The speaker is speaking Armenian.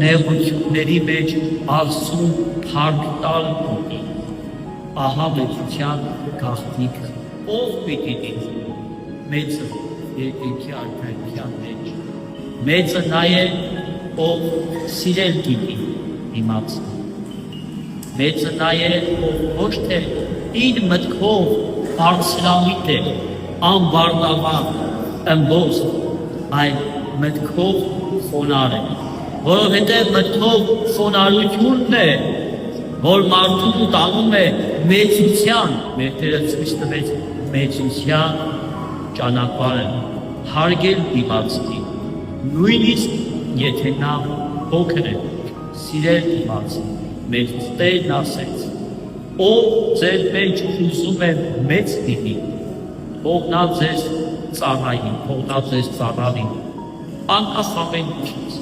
նեղությունների մեջ Աստծուն փառք տալ ունի։ Ահա մեծության գաղտնիքը, ով պիտի դիտի, մեծը երկնքի արքայության մեջ, մեծը նա է, ով սիրել գիտի իմացը, մեծը նա է, ով ոչ թե իր մտքով բարձրամիտ է, անբարնավան, ըմբոստ, այլ մտքով խոնար է, որովհետև մտքով խոնարհությունն է, որ մարդուն տանում է մեծության, մեր Տերը ցույց տվեց մեծության ճանապարհը, հարգել դիմացին, նույնիսկ եթե նա փոքր է, սիրել դիմացին, մեր Տերն ասեց, ով ձեր մեջ ուզում է մեծ լինի, թող նա ձեզ ծառայի, թող նա ձեզ ծառայի, անկախ ամեն ինչից,